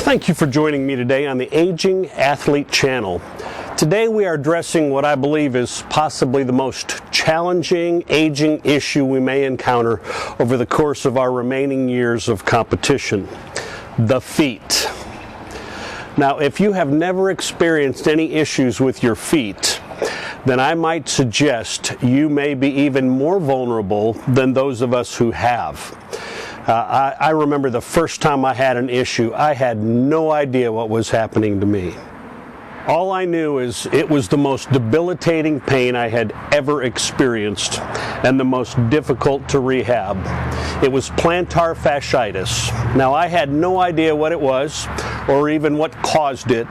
Thank you for joining me today on the Aging Athlete channel. Today we are addressing what I believe is possibly the most challenging aging issue we may encounter over the course of our remaining years of competition: the feet. Now, if you have never experienced any issues with your feet, then I might suggest you may be even more vulnerable than those of us who have. I remember the first time I had an issue, I had no idea what was happening to me. All I knew is it was the most debilitating pain I had ever experienced and the most difficult to rehab. It was plantar fasciitis. Now, I had no idea what it was or even what caused it.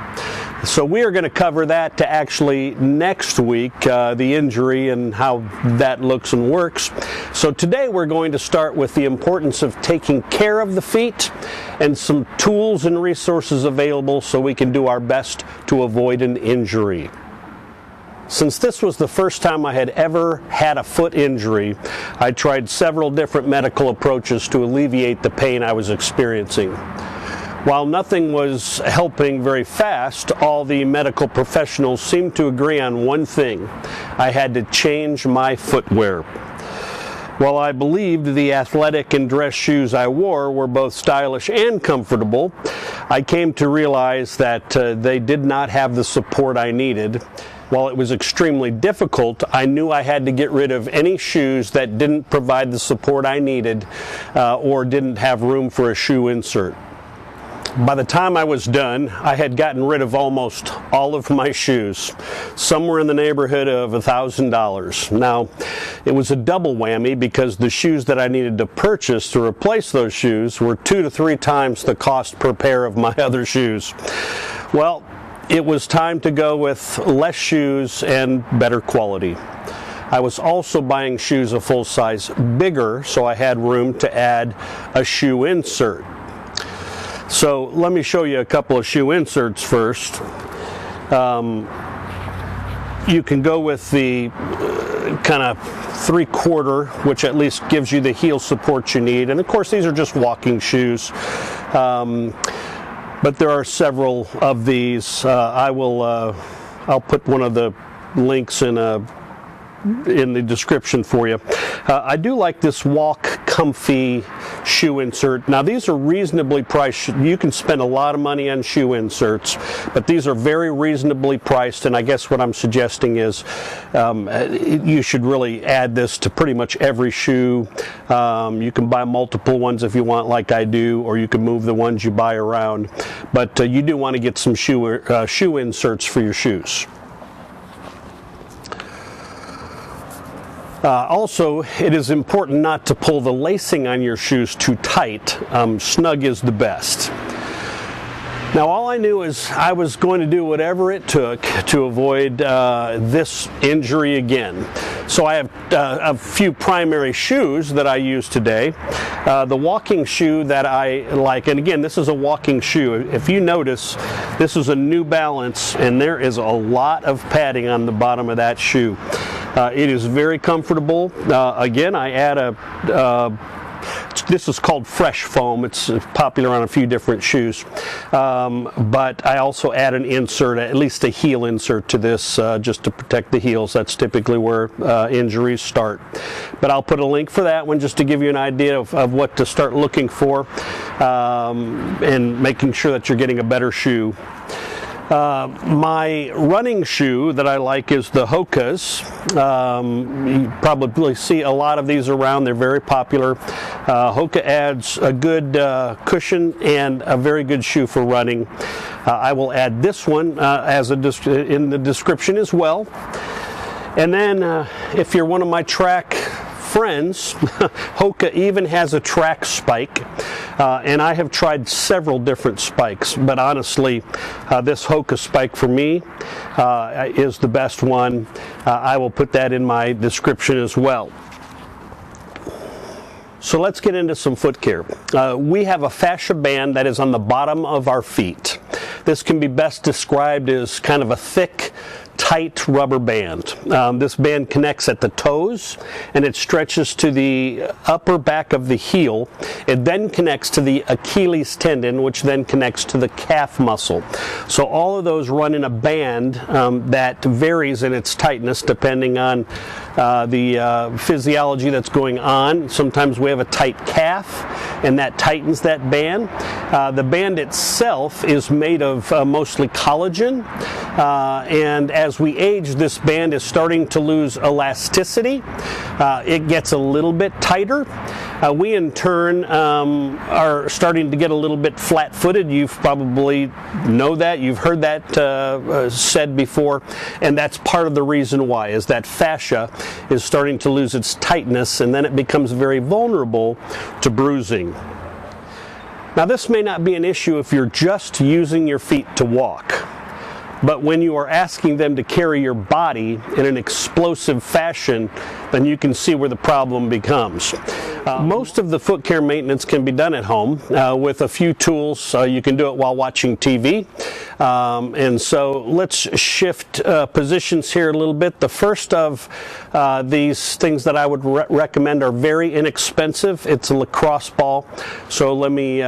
So we are going to cover that to actually next week, the injury and how that looks and works. So today we're going to start with the importance of taking care of the feet and some tools and resources available so we can do our best to avoid an injury. Since this was the first time I had ever had a foot injury, I tried several different medical approaches to alleviate the pain I was experiencing. While nothing was helping very fast, all the medical professionals seemed to agree on one thing: I had to change my footwear. While I believed the athletic and dress shoes I wore were both stylish and comfortable, I came to realize that they did not have the support I needed. While it was extremely difficult, I knew I had to get rid of any shoes that didn't provide the support I needed or didn't have room for a shoe insert. By the time I was done, I had gotten rid of almost all of my shoes, somewhere in the neighborhood of $1,000. Now, it was a double whammy because the shoes that I needed to purchase to replace those shoes were 2 to 3 times the cost per pair of my other shoes. Well, it was time to go with less shoes and better quality. I was also buying shoes a full size bigger, so I had room to add a shoe insert. So let me show you a couple of shoe inserts first. You can go with the kind of 3/4, which at least gives you the heel support you need. And of course, these are just walking shoes. But there are several of these. I'll put one of the links in the description for you. I do like this Walk Comfy shoe insert. Now, these are reasonably priced. You can spend a lot of money on shoe inserts, but these are very reasonably priced, and I guess what I'm suggesting is you should really add this to pretty much every shoe. You can buy multiple ones if you want, like I do, or you can move the ones you buy around, but you do want to get some shoe inserts for your shoes. Also, it is important not to pull the lacing on your shoes too tight. Snug is the best. Now, all I knew is I was going to do whatever it took to avoid this injury again. So I have a few primary shoes that I use today. The walking shoe that I like, and again, this is a walking shoe. If you notice, this is a New Balance, and there is a lot of padding on the bottom of that shoe. It is very comfortable. Again, I add this is called Fresh Foam. It's popular on a few different shoes. But I also add an insert, at least a heel insert to this, just to protect the heels. That's typically where injuries start. But I'll put a link for that one just to give you an idea of what to start looking for and making sure that you're getting a better shoe. My running shoe that I like is the Hoka's. You probably see a lot of these around. They're very popular. Hoka adds a good cushion and a very good shoe for running. I will add this one in the description as well. And then if you're one of my track friends, Hoka even has a track spike, and I have tried several different spikes, but honestly, this Hoka spike for me is the best one. I will put that in my description as well. So let's get into some foot care. We have a fascia band that is on the bottom of our feet. This can be best described as kind of a thick, tight rubber band. This band connects at the toes and it stretches to the upper back of the heel. It then connects to the Achilles tendon, which then connects to the calf muscle. So all of those run in a band that varies in its tightness depending on the physiology that's going on. Sometimes we have a tight calf and that tightens that band. The band itself is made of mostly collagen, and as we age, this band is starting to lose elasticity. It gets a little bit tighter. We in turn are starting to get a little bit flat-footed. You've probably know that, you've heard that said before, and that's part of the reason why, is that fascia is starting to lose its tightness, and then it becomes very vulnerable to bruising. Now, this may not be an issue if you're just using your feet to walk, but when you are asking them to carry your body in an explosive fashion, then you can see where the problem becomes. Most of the foot care maintenance can be done at home with a few tools. You can do it while watching TV. And so let's shift positions here a little bit. The first of these things that I would recommend are very inexpensive. It's a lacrosse ball. So let me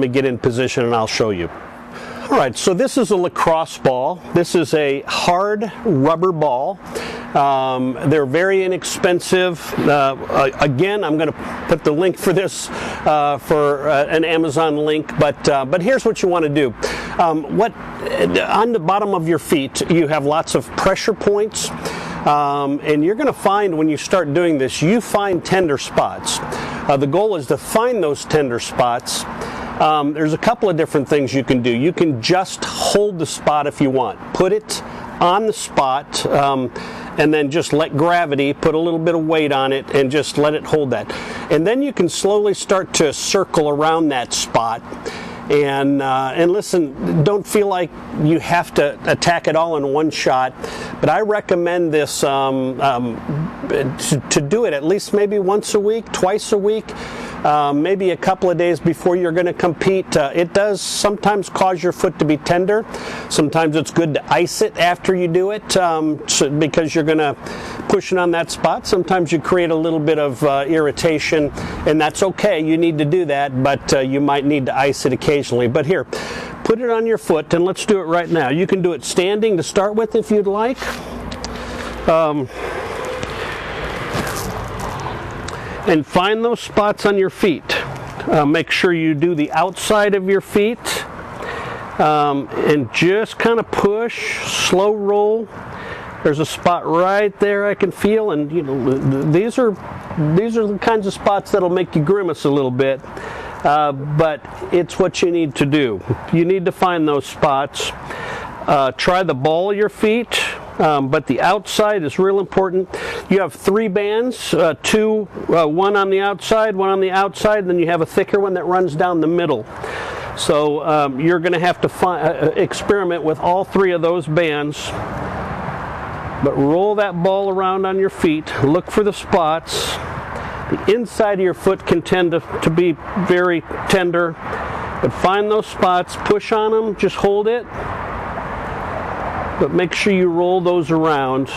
get in position and I'll show you. All right, so this is a lacrosse ball. This is a hard rubber ball. They're very inexpensive. Again, I'm going to put the link for this for an Amazon link, but here's what you want to do. On the bottom of your feet, you have lots of pressure points. And you're going to find when you start doing this, you find tender spots. The goal is to find those tender spots. There's a couple of different things you can do. You can just hold the spot if you want. Put it on the spot and then just let gravity put a little bit of weight on it and just let it hold that. And then you can slowly start to circle around that spot. And listen, don't feel like you have to attack it all in one shot, but I recommend this to do it at least maybe once a week, twice a week, maybe a couple of days before you're going to compete. It does sometimes cause your foot to be tender. Sometimes it's good to ice it after you do it because you're going to push it on that spot. Sometimes you create a little bit of irritation, and that's okay. You need to do that, but you might need to ice it occasionally. But here, put it on your foot, and let's do it right now. You can do it standing to start with if you'd like. And find those spots on your feet. Make sure you do the outside of your feet, and just kind of push, slow roll. There's a spot right there I can feel, and you know, these are the kinds of spots that'll make you grimace a little bit. But it's what you need to do. You need to find those spots. Try the ball of your feet, but the outside is real important. You have 3 bands, one on the outside, one on the outside, and then you have a thicker one that runs down the middle. So you're going to have to experiment with all 3 of those bands. But roll that ball around on your feet. Look for the spots. The inside of your foot can tend to be very tender, but find those spots, push on them, just hold it, but make sure you roll those around.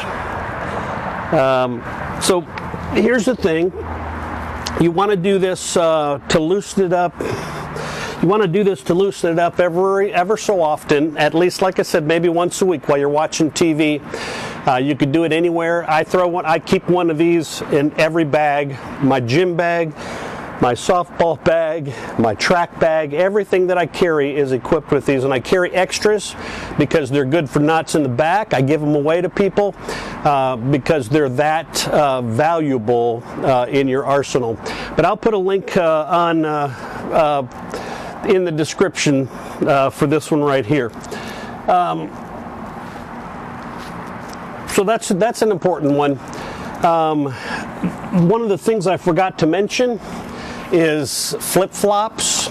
So here's the thing. You want to do this to loosen it up. You want to do this to loosen it up ever so often, at least, like I said, maybe once a week while you're watching TV. You could do it anywhere. I keep one of these in every bag, my gym bag, my softball bag, my track bag. Everything that I carry is equipped with these, and I carry extras because they're good for knots in the back. I give them away to people because they're that valuable in your arsenal. But I'll put a link in the description for this one right here. So that's an important one. One of the things I forgot to mention is flip-flops.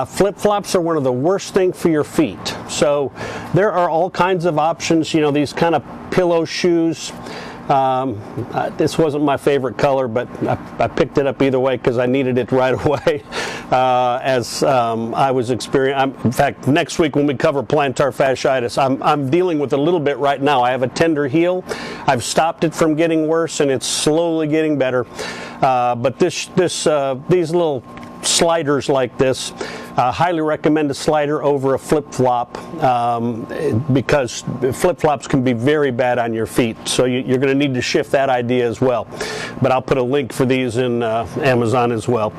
Flip-flops are one of the worst things for your feet. So there are all kinds of options, you know, these kind of pillow shoes. This wasn't my favorite color, but I picked it up either way because I needed it right away. as I was experiencing. In fact, next week when we cover plantar fasciitis, I'm dealing with it a little bit right now. I have a tender heel. I've stopped it from getting worse, and it's slowly getting better. But these little sliders like this, highly recommend a slider over a flip-flop, because flip-flops can be very bad on your feet. So you're going to need to shift that idea as well. But I'll put a link for these in Amazon as well.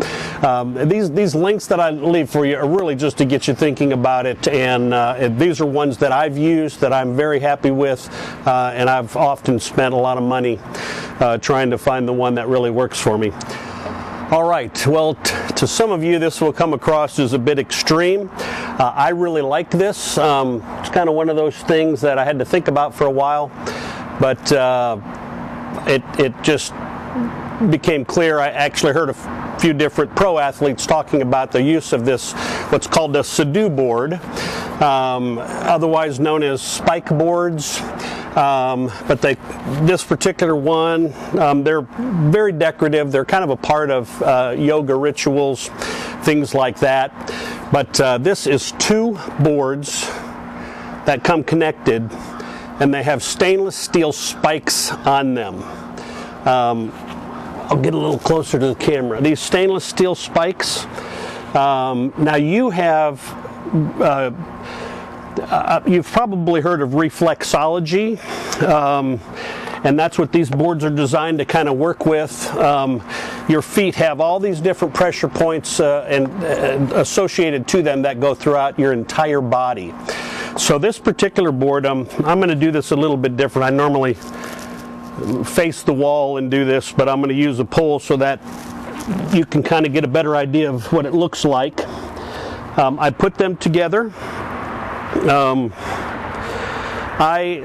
These links that I leave for you are really just to get you thinking about it. And these are ones that I've used that I'm very happy with, and I've often spent a lot of money trying to find the one that really works for me. All right, well, to some of you this will come across as a bit extreme. I really like this. It's kind of one of those things that I had to think about for a while, but it just became clear. I actually heard a few different pro athletes talking about the use of this, what's called a Sudo board, otherwise known as spike boards. But this particular one, they're very decorative. They're kind of a part of yoga rituals, things like that. But this is 2 boards that come connected, and they have stainless steel spikes on them. I'll get a little closer to the camera. These stainless steel spikes. Now you have... you've probably heard of reflexology, and that's what these boards are designed to kind of work with. Your feet have all these different pressure points and associated to them that go throughout your entire body. So this particular board, I'm going to do this a little bit different. I normally face the wall and do this, but I'm going to use a pole so that you can kind of get a better idea of what it looks like. I put them together. I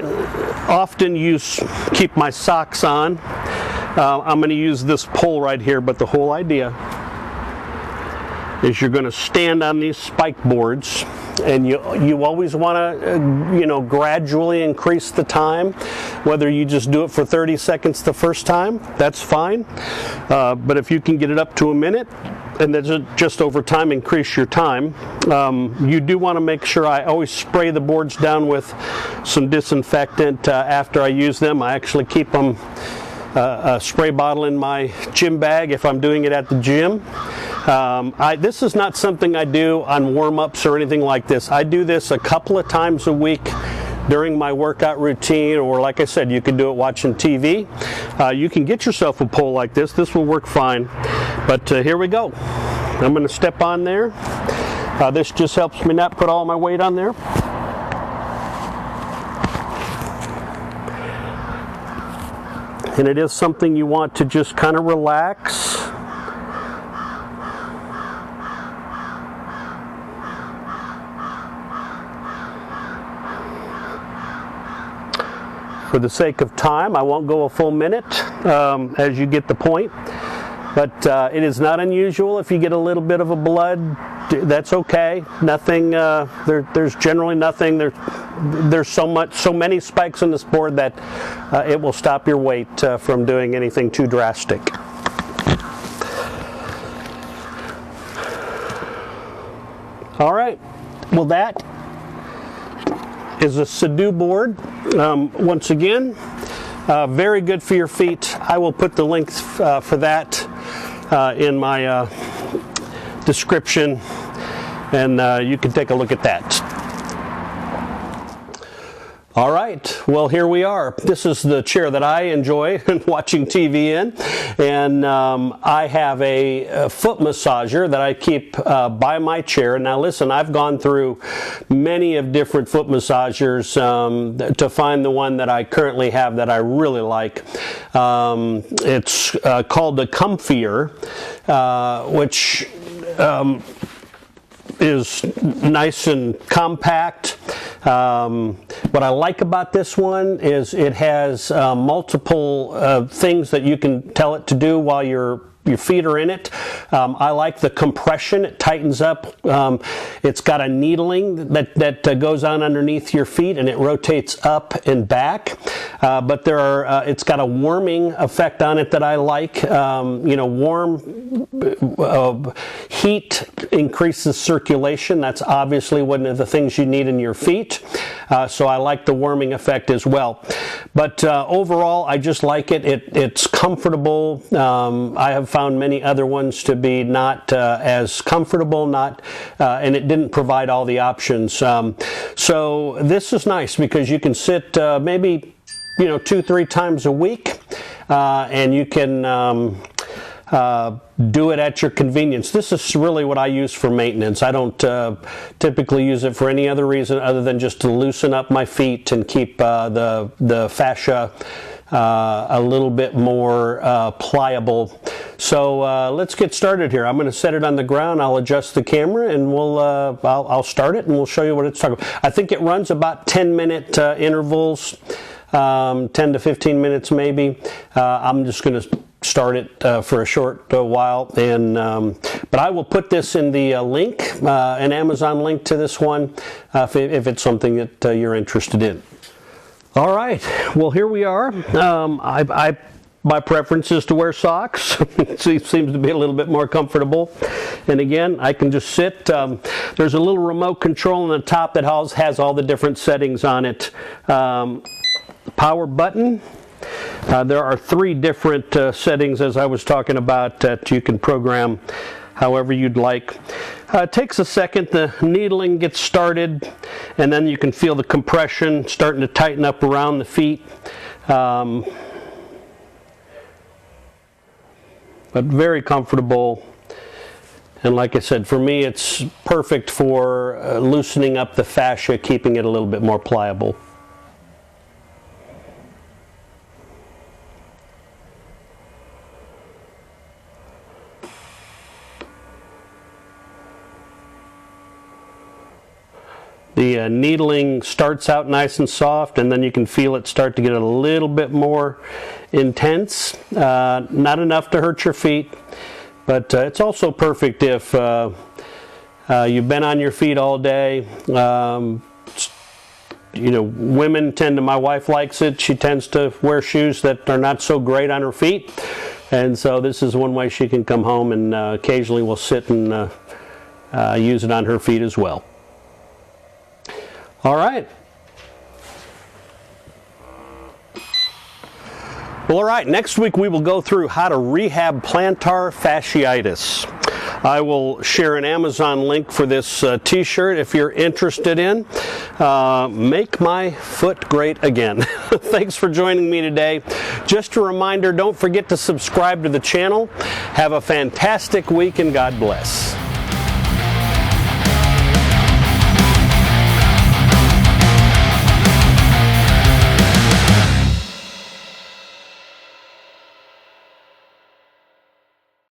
often keep my socks on. I'm going to use this pole right here, but the whole idea is you're going to stand on these spike boards, and you always want to gradually increase the time. Whether you just do it for 30 seconds the first time, that's fine, but if you can get it up to a minute, and then just over time increase your time. You do want to make sure I always spray the boards down with some disinfectant after I use them. I actually keep them a spray bottle in my gym bag if I'm doing it at the gym. This is not something I do on warm-ups or anything like this. I do this a couple of times a week during my workout routine, or like I said, you can do it watching TV. You can get yourself a pole like this. This will work fine. But here we go. I'm going to step on there. This just helps me not put all my weight on there. And it is something you want to just kind of relax. For the sake of time, I won't go a full minute, as you get the point. But it is not unusual if you get a little bit of a blood. That's okay. Nothing. There's generally nothing. There's so many spikes on this board that it will stop your weight from doing anything too drastic. All right. Well, that is a Sudo board. Once again, very good for your feet. I will put the links for that in my description, and you can take a look at that. All right, well, here we are. This is the chair that I enjoy watching TV in, and I have a foot massager that I keep by my chair. Now listen, I've gone through many of different foot massagers to find the one that I currently have that I really like. It's called the Comfier, which is nice and compact. What I like about this one is it has multiple things that you can tell it to do while you're your feet are in it. I like the compression. It tightens up. It's got a needling that goes on underneath your feet, and it rotates up and back. But it's got a warming effect on it that I like. Warm heat increases circulation. That's obviously one of the things you need in your feet. So I like the warming effect as well. But overall, I just like it. It's comfortable. I have found many other ones to be not as comfortable, and it didn't provide all the options. So this is nice because you can sit maybe 2-3 times a week, and you can do it at your convenience. This is really what I use for maintenance. I don't typically use it for any other reason other than just to loosen up my feet and keep the fascia a little bit more pliable. So let's get started here. I'm going to set it on the ground. I'll adjust the camera, and I'll start it, and we'll show you what it's talking about. I think it runs about 10-minute intervals, 10 to 15 minutes maybe. I'm just going to start it for a short while, but I will put this in the link, an Amazon link to this one, if it's something that you're interested in. All right, well, here we are. My preference is to wear socks. It seems to be a little bit more comfortable. And again, I can just sit. There's a little remote control on the top that has all the different settings on it. Power button. There are 3 different settings, as I was talking about, that you can program however you'd like. It takes a second. The needling gets started, and then you can feel the compression starting to tighten up around the feet. But very comfortable. And like I said, for me, it's perfect for loosening up the fascia, keeping it a little bit more pliable. The needling starts out nice and soft, and then you can feel it start to get a little bit more intense. Not enough to hurt your feet, but it's also perfect if you've been on your feet all day. Women tend to, my wife likes it. She tends to wear shoes that are not so great on her feet, and so this is one way she can come home and occasionally will sit and use it on her feet as well. All right. Well, all right, next week we will go through how to rehab plantar fasciitis. I will share an Amazon link for this t-shirt if you're interested in. Make my foot great again. Thanks for joining me today. Just a reminder, don't forget to subscribe to the channel. Have a fantastic week, and God bless.